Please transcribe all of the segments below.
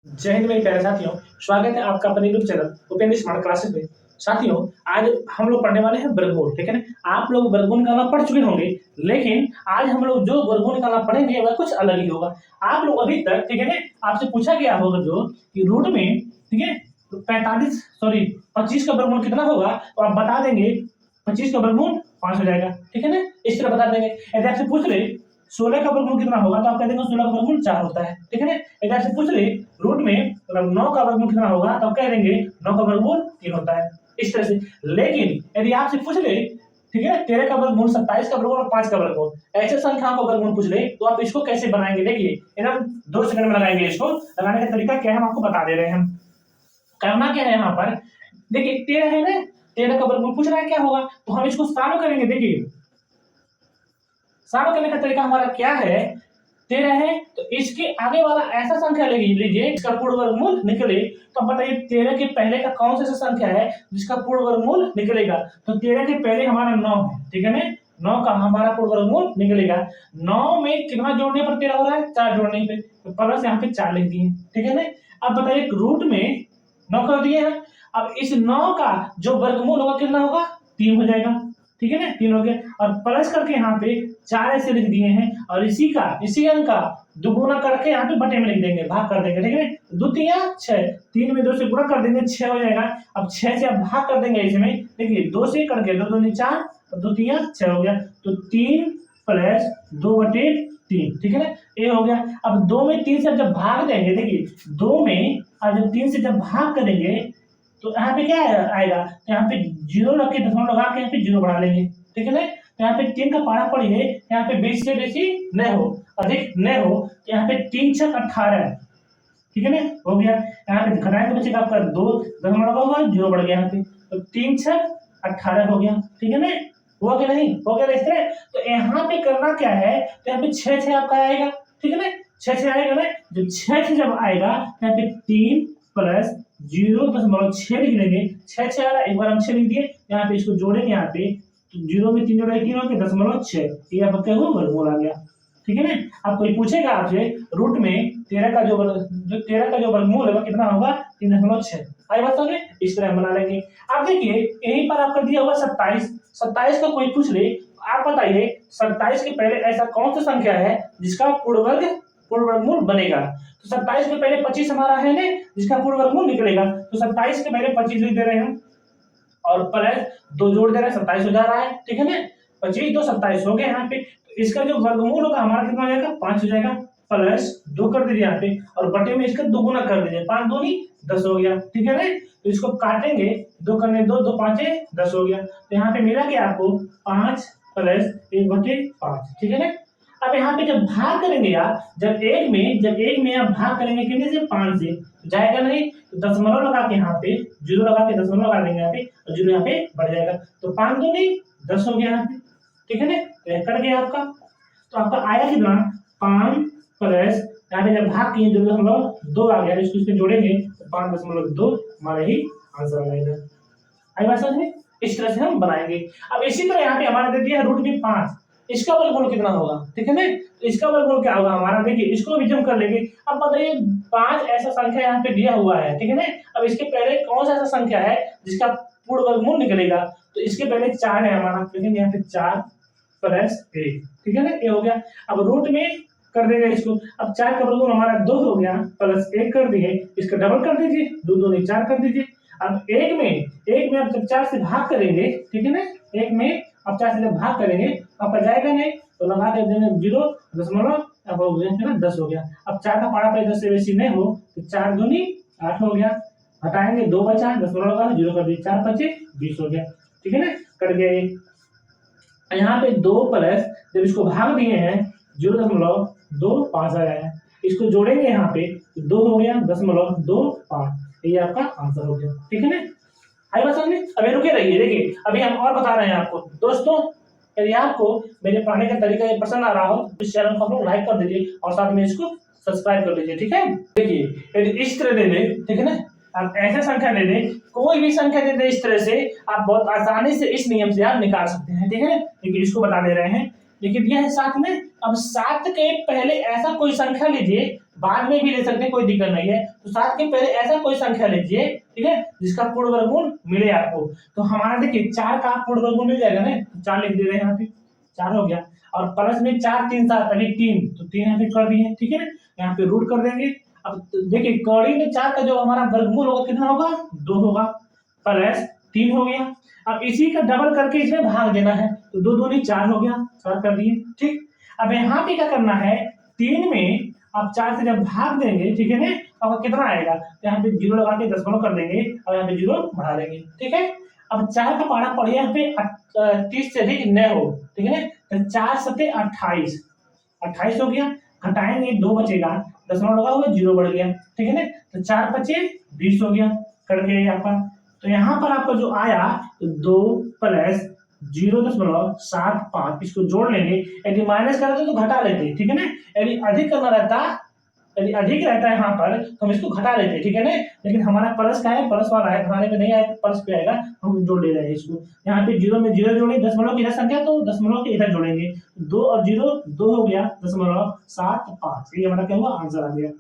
जय हिंद मेरे प्यारे साथियों। स्वागत है आपका अपने YouTube channel Upendra smart classes में। साथियों, आज हम लोग पढ़ने वाले हैं वर्गमूल। ठीक है ना। आप लोग वर्गमूल निकालना पढ़ चुके होंगे, लेकिन आज हम लोग जो वर्गमूल निकालना पढ़ेंगे वह कुछ अलग ही होगा। आप लोग अभी तक, ठीक है ना, आपसे पूछा गया होगा जो कि रूट में, ठीक है, 25 का वर्गमूल कितना होगा, तो आप बता देंगे 25 का वर्गमूल 5 हो जाएगा। ठीक है ना, इस तरह बता देंगे। यदि आपसे पूछ ले 16 का वर्गमूल कितना होगा, तो आप कह देंगे 16 का वर्गमूल 4 होता है। ठीक है ना। यदि आपसे पूछ ले रूट में 9 का वर्गमूल कितना होगा, तो आप कह देंगे 9 का वर्गमूल 3 होता है, इस तरह से। लेकिन यदि आपसे पूछ ले, ठीक है ना, 13 का वर्गमूल, 27 का वर्गमूल और 5 का वर्गमूल, ऐसे संख्याओं का वर्गमूल पूछ ले, तो आप इसको कैसे बनाएंगे? देखिए, एकदम 2 सेकंड में लगाएंगे। इसको लगाने का तरीका क्या है हम आपको बता दे रहे हैं। हम करना क्या है यहाँ पर, देखिए 13 है ना, 13 का वर्गमूल पूछ रहा है क्या होगा, तो हम इसको सॉल्व करेंगे। देखिए सॉल्व करने का तरीका हमारा क्या है, 13 है तो इसके आगे वाला ऐसा संख्या लीजिए इसका पूर्ण वर्गमूल निकले। तो अब बताइए 13 के पहले का कौन सा ऐसा संख्या है जिसका पूर्ण वर्गमूल निकलेगा, तो 13 के पहले हमारा 9 है। ठीक है ना, 9 का हमारा पूर्ण वर्गमूल निकलेगा। 9 में कितना जोड़ने पर 13 हो रहा है, 4 जोड़ने पे, तो प्लस यहाँ पे 4 लिख दिए। ठीक है ना। अब बताइए रूट में 9 कर दिए हैं, अब इस 9 का जो वर्गमूल होगा कितना होगा, 3 हो जाएगा। ठीक है ना, 3 हो गया, और प्लस करके यहाँ पे 4 ऐसे लिख दिए हैं, और इसी अंक का दुगुना करके यहाँ पे बटे में लिख देंगे, भाग कर देंगे। ठीक है ना, 2 3 6, 3 में 2 से गुणा कर देंगे, 6 हो जाएगा। अब 6 से अब भाग कर देंगे इसमें, देखिए 2 से करके 2 2 4 और 2 3 6 हो गया, तो 3 प्लस 2/3। ठीक है ना, ये हो गया। अब 2 में 3 से जब भाग देंगे, देखिए 2 में अब जब 3 से जब भाग करेंगे तो यहाँ पे क्या आएगा, तो यहाँ पे 0 रख के दशमलव लगा के यहाँ पे 0 बढ़ा लेंगे। ठीक है ना, तो यहाँ पे 3 का पारा पड़िए, यहाँ पे 20 से बेसी न हो, अधिक न हो, तो यहाँ पे 3 6 18। ठीक है ना, हो गया। यहाँ पे घटाएंगे बच्चे का आपका 2 दशमलव होगा, 0 बढ़ गया यहाँ पे, तो 3 6 18 हो गया। ठीक है ना, हुआ कि नहीं, हो गया इस तरह। तो यहाँ पे करना क्या है, तो यहाँ पे 6 6 आपका आएगा। ठीक है ना, 6 6 आएगा ना, जब 6 6 जब आएगा यहाँ पे 3 प्लस 0.6 लिख लेंगे। 6 6 आ रहा है, एक बार हम 6 लिख दिए, यहाँ पे इसको जोड़ेंगे, यहाँ पे 0 में 3 जोड़े 3 हो गया, 0.6, ये आपका क्या हुआ, वर्गमूल आ गया। ठीक है ना। अब कोई पूछेगा आपसे रूट में 13 का जो 13 का जो वर्गमूल है वो कितना होगा, 3.6। आई बात समझे, इस तरह हम बना लेंगे। अब देखिए यहीं पर आपका दिया हुआ 27, 27 का कोई पूछ ले, आप बताइए 27 के पहले ऐसा कौन सा संख्या है जिसका पूर्ण वर्गमूल बनेगा। तो 27 के पहले 25 हमारा है ना, जिसका पूर्ण वर्गमूल निकलेगा, तो 27 के पहले 25 लिख दे रहे हैं और प्लस 2 जोड़ दे रहे हैं, 27 हो जा रहा है। ठीक है ना, 25 2 27 हो गया। यहाँ पे तो इसका जो वर्गमूल होगा हमारा कितना हो जाएगा, 5 हो जाएगा, प्लस 2 कर दीजिए यहाँ पे, और बटे में इसका दुगुना कर दीजिए, 5 दूनी 10 हो गया। ठीक है ना, तो इसको काटेंगे, 2 करने 2 2 5 10 हो गया। तो यहाँ पे मिला क्या आपको, 5 प्लस 1/5। ठीक है ना। अब यहाँ पे जब भाग करेंगे आप, जब एक में आप भाग करेंगे कितने से, 5 से, जाएगा नहीं, तो दशमलव लगा के यहाँ पे 0 लगा के दशमलव लगा देंगे यहाँ पे, और 0 यहाँ पे बढ़ जाएगा, तो 5 दूनी 10 हो गया यहाँ पे। ठीक है ना, तो कट गया आपका, तो आपका आया कितना, 5 प्लस यहाँ पे जब भाग किए 0.2 आ गया, इसको इसमें जोड़ेंगे तो 5.2 हमारा ही आंसर आ जाएगा। आई बात समझ में, इस तरह से हम बनाएंगे। अब इसी तरह यहाँ पे हमारा दे दिया रूट में 5, इसका वर्गमूल कितना होगा। ठीक है ना, तो इसका वर्गमूल क्या होगा हमारा, देखिए इसको भी जम कर लेंगे। अब बताइए 5 ऐसा संख्या यहाँ पे दिया हुआ है। ठीक है ना, अब इसके पहले कौन सा ऐसा संख्या है जिसका पूर्ण वर्गमूल निकलेगा, तो इसके पहले 4 है हमारा, लेकिन यहाँ पे 4 प्लस 1। ठीक है ना, ये हो गया। अब रूट में कर देगा इसको, अब 4 का वर्गमूल हमारा 2 हो गया, प्लस 1 कर दिए, इसका डबल कर दीजिए, 2 2 4 कर दीजिए। अब एक में आप जब 4 से भाग करेंगे, ठीक है ना, एक में आप 4 से जब भाग करेंगे आपका जाएगा नहीं, तो लगा के देंगे 0 दशमलव, अब हो गया ना 10 हो गया। अब 4 का पारा पे 10 से बेसी नहीं हो, तो 4 दूनी 8 हो गया, हटाएंगे 2 बचा, दशमलव लगा 0 कर दिए, 4 5 20 हो गया। ठीक है ना, कट गया ये। यहाँ पे 2 प्लस जब इसको भाग दिए हैं 0.25 आया है, इसको जोड़ेंगे यहाँ पे 2 हो गया, 0.25, ये आपका आंसर हो गया। ठीक है ना, आई बात समझ में। अभी रुके रहिए, देखिए अभी हम और बता रहे हैं आपको। दोस्तों, यदि आपको मेरे पढ़ाने का तरीका ये पसंद आ रहा हो तो इस चैनल को आप लोग लाइक कर दीजिए और साथ में इसको सब्सक्राइब कर लीजिए। ठीक है, देखिए यदि इस तरह दे दे, ठीक है ना, आप ऐसे संख्या दे दे, कोई भी संख्या दे दे इस तरह से, आप बहुत आसानी से इस नियम से आप निकाल सकते हैं। ठीक है, देखिए इसको बता दे रहे हैं, लेकिन दिया है 7 में। अब 7 के पहले ऐसा कोई संख्या लीजिए, बाद में भी ले सकते हैं, कोई दिक्कत नहीं है। तो 7 के पहले ऐसा कोई संख्या लीजिए, ठीक है, जिसका पूर्ण वर्गमूल मिले आपको। तो हमारा देखिए 4 का पूर्ण वर्गमूल मिल जाएगा ना, 4 लिख दे रहे हैं यहाँ पे, 4 हो गया। और प्लस में 4 3 7 अभी 3, तो 3 यहाँ पे कर दिए, ठीक है ना, यहाँ पे रूट कर देंगे। अब देखिए कौड़ी में 4 का जो हमारा वर्गमूल होगा कितना होगा, 2 होगा, प्लस 3 हो गया। अब इसी का डबल करके इसमें भाग देना है, तो 2 दूनी 4 हो गया, 4 कर दिए, ठीक। अब यहाँ पे क्या करना है, 3 में आप 4 से जब भाग देंगे, ठीक है ना, तो आपका कितना आएगा, तो यहाँ पे 0 लगा के दशमलव कर देंगे और यहाँ पे 0 बढ़ा देंगे, ठीक है। अब 4 का पारा पड़े यहाँ पे 30 से अधिक न हो, ठीक है, तो 4 सते 28, 28 हो गया। घटाएंगे 2 बचेगा, दशमलव लगा हुआ 0 बढ़ गया, ठीक है ना, तो 4 बचे 20 हो गया, कर गया यहाँ पर। तो यहाँ पर आपको जो आया तो 2 प्लस 0.75, इसको जोड़ लेंगे। यदि माइनस करते तो घटा लेते, ठीक है ना, यदि अधिक करना रहता, यदि अधिक रहता है यहाँ पर तो हम इसको घटा लेते, ठीक है ना, लेकिन हमारा प्लस का है, प्लस वाला है, घटाने पे नहीं आया, प्लस पे आएगा, हम जोड़ ले रहे हैं इसको। यहाँ पे 0 में 0 जोड़े, दशमलव की इधर संख्या तो दशमलव के इधर जोड़ेंगे, 2 और 0 2 हो गया, 0.75, ये हमारा क्या हुआ, आंसर आ गया।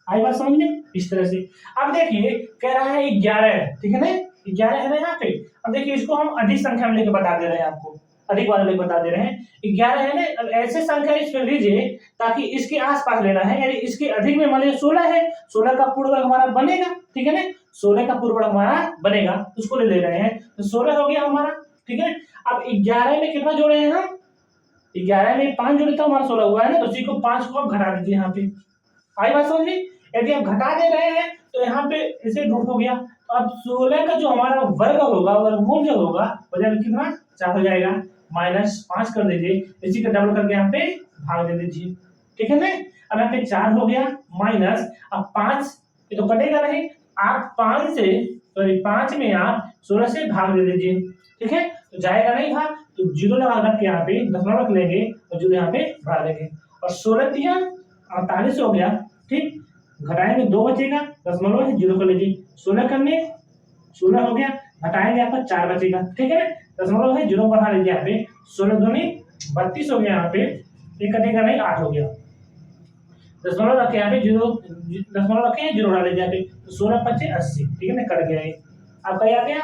आई बात समझ में, इस तरह से। अब देखिए कह रहा है 11, ठीक है ना, 11 है ना यहाँ पे। अब देखिए इसको हम अधिक संख्या में लेके बता दे रहे हैं आपको, अधिक वाले लेके बता दे रहे हैं, 11 है ना। अब ऐसे संख्या इसमें लीजिए ताकि इसके आसपास लेना है, यानी इसके अधिक में मान लीजिए 16 है, 16 का पूर्ण वर्ग हमारा बनेगा, ठीक है ना, 16 का पूर्ण वर्ग हमारा बनेगा, उसको ले रहे हैं, तो 16 हो गया हमारा, ठीक है। अब 11 में कितना जोड़े हैं हम, 11 में 5 जोड़े तो हमारा 16 हुआ है ना, तो उसी को 5 को आप घटा दीजिए यहाँ पे। आई बात समझ में, यदि आप घटा दे रहे हैं तो यहाँ पे इसे रूट हो गया। तो अब 16 का जो हमारा वर्ग होगा, वर्गमूल जो होगा हो जाएगा कितना, 4 हो जाएगा, -5 कर दीजिए, इसी का डबल करके यहाँ पे भाग दे दीजिए, ठीक है ना। अब यहाँ पे 4 हो गया माइनस, अब 5 ये तो कटेगा नहीं, आप 5 से सॉरी 5 में आप 16 से भाग दे दीजिए, ठीक है, तो जाएगा नहीं भाग, तो 0 लगा रख के यहाँ पे दशमलव रख लेंगे और 0 यहाँ पे बढ़ा देंगे, और 16 दिया 48 हो गया, ठीक। घटाएंगे 2 बचेगा, दशमलव है 0 कर लीजिए, 16 करने 16 हो गया, घटाएंगे आपका 4 बचेगा, ठीक है, दशमलव है 0 बढ़ा लीजिए यहाँ पे, 16 दूनी 32 हो गया, यहाँ पे ये कटेगा नहीं, 8 हो गया, दशमलव रखे यहाँ पे 0, दशमलव रखे 0 डाल लीजिए यहाँ पे, तो 16 5 80, ठीक है ना, कट गया ये आपका। आ गया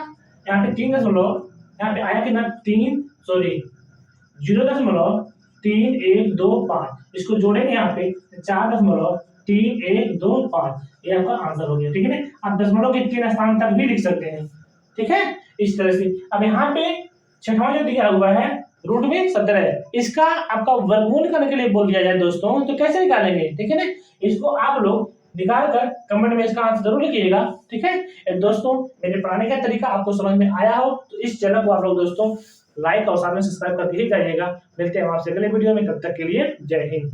यहाँ पे 3 दशमलव, यहाँ पे आया कितना 3 सॉरी 0.3125, इसको जोड़ेंगे यहाँ पे 4.3125, ये आपका आंसर हो गया, ठीक है ना। आप दशमलव के 3 स्थान तक भी लिख सकते हैं, ठीक है, इस तरह से। अब यहाँ पे छठवां जो दिया हुआ है रूट में 17, इसका आपका वर्गमूल निकालने के लिए बोल दिया जाए दोस्तों, तो कैसे निकालेंगे, ठीक है ना, इसको आप लोग निकाल कर कमेंट में इसका आंसर जरूर लिखिएगा, ठीक है दोस्तों। मेरे पढ़ाने का तरीका आपको समझ में आया हो तो इस चैनल को आप लोग दोस्तों लाइक और साथ में सब्सक्राइब करके ही जाइएगा। मिलते हैं आपसे अगले वीडियो में, तब तक के लिए जय हिंद।